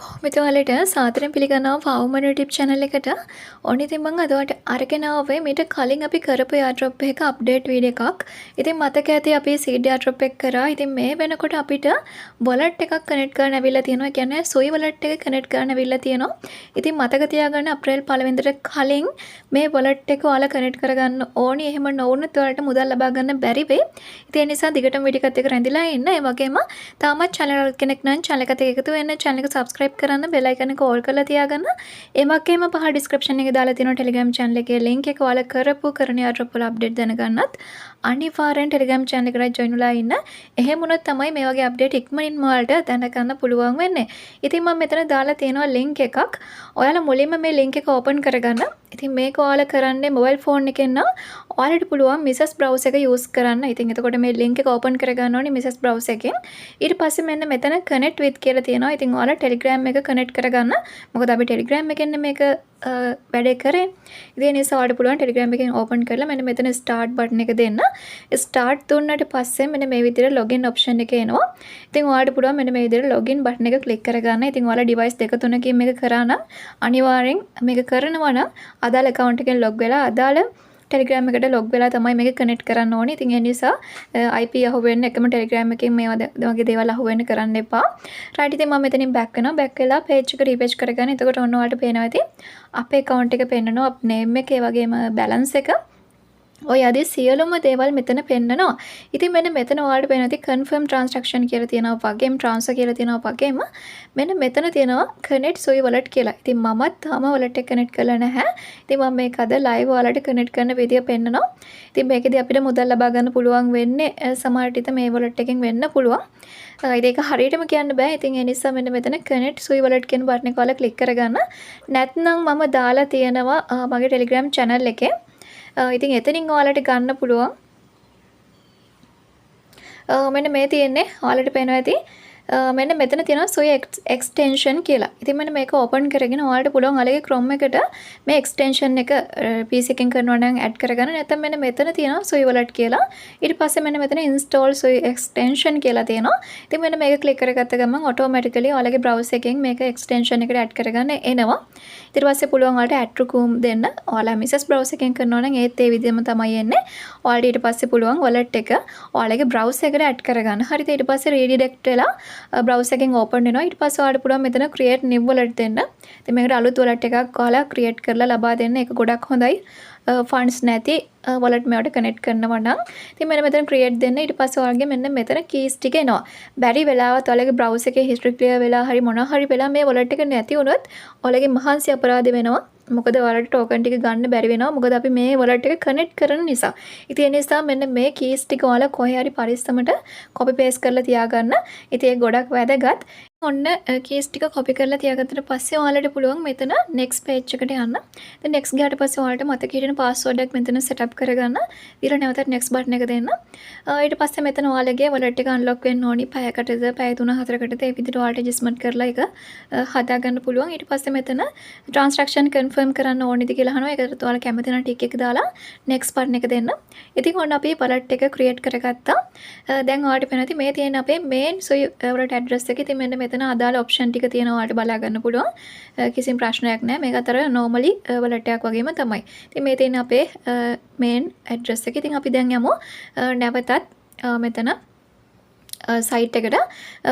කොහොමද ඔයාලට සාදරයෙන් පිළිගන්නවා වවුමන YouTube channel එකට. ඔන්න ඉතින් මම අද ඔයාලට අරගෙන ආවේ මීට කලින් අපි කරපු airdrop එක අප්ඩේට් වීඩියෝ එකක්. ඉතින් මතක ඇති අපි seed airdrop එක කරා. ඉතින් මේ වෙනකොට අපිට wallet එකක් connect කරන්න ඇවිල්ලා තියෙනවා. ඒ කියන්නේ සොයි wallet එක connect කරන්න ඇවිල්ලා තියෙනවා. ඉතින් මතක තියාගන්න අප්‍රේල් 1 වෙනිදාට කලින් මේ wallet එක ඔයාලා connect කරගන්න ඕනි. එහෙම නොවුනොත් ඔයාලට මුදල් ලබා ගන්න බැරි වෙයි. ඉතින් ඒ නිසා දිගටම වීඩියෝ එකත් එක්ක රැඳිලා ඉන්න. ඒ වගේම තාමත් channel කෙනෙක් නම් channel එකට එකතු වෙන්න channel එක subscribe කරන්න bell icon එක all කරලා තියාගන්න. ඒ වගේම පහ description එකේ දාලා තියෙනවා Telegram channel එකේ link එක ඔයාලා කරපු කරන airdrop වල update දැනගන්නත් අනිවාර්යෙන් Telegram channel එකට join වෙලා ඉන්න. එහෙම වුණොත් තමයි මේ වගේ update ඉක්මනින්ම ඔයාලට දැනගන්න පුළුවන් වෙන්නේ. ඉතින් මම මෙතන දාලා තියෙනවා link එකක්. ඔයාලා මුලින්ම මේ link එක open කරගන්න. ඉතින් මේක ඔයාලා කරන්නේ mobile phone එකෙන් නම් ඔයාලට පුළුවන් Mrs browser එක use කරන්න. ඉතින් එතකොට මේ link එක open කරගන්න ඕනේ Mrs browser එකෙන්. ඊට පස්සේ මෙන්න මෙතන connect with කියලා තියෙනවා. ඉතින් ඔයාලා Telegram එක connect කරගන්න. මොකද අපි Telegram එකෙන් මේක වැඩේ කරේ. ඒ නිසා ඔයාලට පුළුවන් Telegram එකෙන් open කරලා මෙන්න මෙතන start button එක දෙන්න. start දුන්නාට පස්සේ මෙන්න මේ විදිහට login option එක එනවා. ඉතින් ඔයාලට පුළුවන් මෙන්න මේ විදිහට login button එක click කරගන්න. ඉතින් ඔයාලා device දෙක තුනකින් මේක කරා නම් අනිවාර්යෙන් මේක කරනවා නම් අදාළ account එකෙන් log වෙලා අදාළ Telegram එකට log වෙලා තමයි මේක connect කරන්න ඕනේ. ඉතින් ඒ නිසා IP අහුවෙන්න එකම Telegram එකකින් මේ වගේ දේවල් අහුවෙන්න කරන්න එපා. right ඉතින් මම මෙතනින් back වෙනවා. back වෙලා page එක refresh කරගන්න. එතකොට ඔන්න ඔයාලට පේනවා ඉතින් අපේ account එක පෙන්නනවා. name එක ඒ වගේම balance එක ඔය ආදී සියලුම දේවල් මෙතන පෙන්නනවා. ඉතින් මෙන්න මෙතන ඔයාලට පේනවා ඉතින් confirm transaction කියලා තියෙනවා වගේම transfer කියලා තියෙනවා වගේම මෙන්න මෙතන තියෙනවා connect සොයි wallet කියලා. ඉතින් මමත් තාම wallet එක connect කරලා නැහැ. ඉතින් මම මේක අද live ඔයාලට connect කරන විදිය පෙන්නනවා. ඉතින් මේකෙදි අපිට මුදල් ලබා ගන්න පුළුවන් වෙන්නේ සමහරට ඉතින් මේ wallet එකෙන් වෙන්න පුළුවන්. ඒක හරියටම කියන්න බෑ. ඉතින් ඒ නිසා මෙන්න මෙතන connect සොයි wallet කියන button එක ඔයාලා click කරගන්න. නැත්නම් මම දාලා තියෙනවා මගේ Telegram channel එකේ ඉතින් එතනින් ඔයාලට ගන්න පුළුවන්. මෙන්න මේ තියෙන්නේ ඔයාලට පේනවා ඇති. මෙන්න මෙතන තියෙනවා සොයි extension කියලා. ඉතින් මෙන්න මේක open කරගෙන ඔයාලට පුළුවන් ඔයාලගේ Chrome එකට මේ extension එක PC එකෙන් කරනවා නම් add කරගන්න. නැත්නම් මෙන්න මෙතන තියෙනවා සොයි wallet කියලා. ඊට පස්සේ මෙන්න මෙතන install සොයි extension කියලා තියෙනවා. ඉතින් මෙන්න මේක click කරගත්ත ගමන් automatically ඔයාලගේ browser එකෙන් මේක extension එකට add කරගන්න එනවා. ඊට පස්සේ පුළුවන් ඔයාලට add room දෙන්න. ඔයාලා Mrs browser එකෙන් කරනවා නම් ඒත් ඒ විදිහම තමයි එන්නේ. ඔයාලට ඊට පස්සේ පුළුවන් wallet එක ඔයාලගේ browser එකට add කරගන්න. හරිද? ඊට පස්සේ redirect වෙලා browser එකෙන් open වෙනවා. ඊට පස්සේ ඔයාලට පුළුවන් මෙතන create new wallet දෙන්න. ඉතින් මේකට අලුත් wallet එකක් ඔයාලා create කරලා ලබා දෙන්න. ඒක ගොඩක් හොඳයි. funds නැති wallet මේවට connect කරනවා නම්. ඉතින් මෙතන create දෙන්න. ඊට පස්සේ ඔයාලගේ මෙන්න මෙතන keys ටික එනවා. බැරි වෙලාවත් ඔයාලගේ browser එකේ history clear වෙලා හරි මොනවා හරි වෙලා මේ wallet එක නැති වුණොත් ඔයාලගේ මහන්සි අපරාධ වෙනවා. මොකද ඔයාලට token ටික ගන්න බැරි වෙනවා. මොකද අපි මේ wallet එක connect කරන නිසා. ඉතින් ඒ නිසා මෙන්න මේ keys ටික ඔයාලා කොහේ හරි පරිස්සමට copy paste කරලා තියාගන්න. ඉතින් ඒක ගොඩක් වැදගත්. ඔන්න keys ටික copy කරලා තියාගත්තට පස්සේ ඔයාලට පුළුවන් මෙතන next page එකට යන්න. ඉතින් next ගියාට පස්සේ ඔයාලට මතක හිටින password එක මෙතන setup කරගන්න. ඊළඟ නැවතත් next button එක දෙන්න. ඊට පස්සේ මෙතන ඔයාලගේ wallet එක unlock වෙන්න ඕනි. පැයකටද පැය 3-4කටද ඒ විදිහට ඔයාලට adjustment කරලා ඒක හදා ගන්න පුළුවන්. ඊට පස්සේ මෙතන transaction confirm කරන්න ඕනිද කියලා අහනවා. ඒකට ඔයාලා කැමති නම් tick එක දාලා next button එක දෙන්න. ඉතින් ඔන්න අපි wallet එක create කරගත්තා. දැන් ඔයාලට පේනවා මේ තියෙන අපේ main සොයි wallet address එක. ඉතින් මෙන්න මෙතන අදාළ ඔප්ෂන් ටික තියෙනවා ඔයාලට බලා ගන්න පුළුවන්. කිසිම ප්‍රශ්නයක් නැහැ. මේක අතර normally wallet එකක් වගේම තමයි. ඉතින් මේ තියෙන අපේ main address එක. ඉතින් අපි දැන් යමු නැවතත් මෙතන site එකට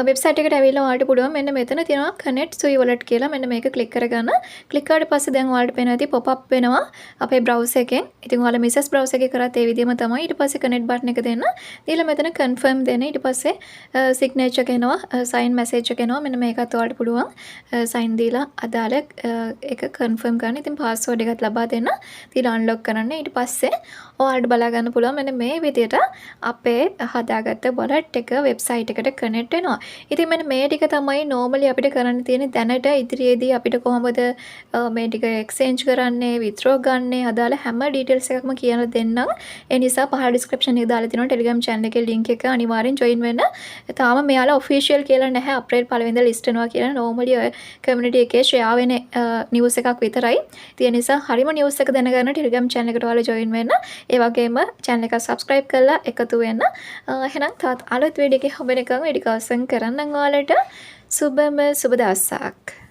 website එකට ඇවිල්ලා ඔයාලට පුළුවන් මෙන්න මෙතන තියෙනවා connect සොයි wallet කියලා. මෙන්න මේක click කරගන්න. click කරාට පස්සේ දැන් ඔයාලට පේනවා ඉතින් pop up වෙනවා අපේ browser එකෙන්. ඉතින් ඔයාලා Mrs browser එකේ කරත් ඒ විදිහම තමයි. ඊට පස්සේ connect button එක දෙන්න. ඊළඟ මෙතන confirm දෙන්න. ඊට පස්සේ signature එක එනවා, sign message එක එනවා. මෙන්න මේකත් ඔයාලට පුළුවන් sign දීලා අදාළ එක confirm කරන්න. ඉතින් password එකත් ලබා දෙන්න. ඊළඟ unlock කරන්න. ඊට පස්සේ ඔයාලට බලා ගන්න පුළුවන් මෙන්න මේ විදිහට අපේ හදාගත්ත wallet එක website එකට connect වෙනවා. ඉතින් මෙන්න මේ ටික තමයි normally අපිට කරන්න තියෙන්නේ. දැනට ඉදිරියේදී අපිට කොහොමද මේ ටික exchange කරන්නේ, withdraw ගන්නේ, අදාළ හැම details එකක්ම කියලා දෙන්නම්. ඒ නිසා පහ description එකේ දාලා තියෙනවා Telegram channel එකේ link එක. අනිවාර්යෙන් join වෙන්න. තාම මෙයාලා official කියලා නැහැ. අප්‍රේල් 1 වෙනිදා list වෙනවා කියලා. normally ඔය community එකේ share වෙන news එකක් විතරයි. ඒ නිසා හරිම news එක දැනගන්න Telegram channel එකට ඔයාලා join වෙන්න. ඒ වගේම channel එක subscribe කරලා එකතු වෙන්න. එහෙනම් තවත් අලුත් වීඩියෝ එකක් හම්බ වෙනකම් වීඩියෝ අවසන් කරන්නම් ඔයාලට. සුබම සුබ දවසක්.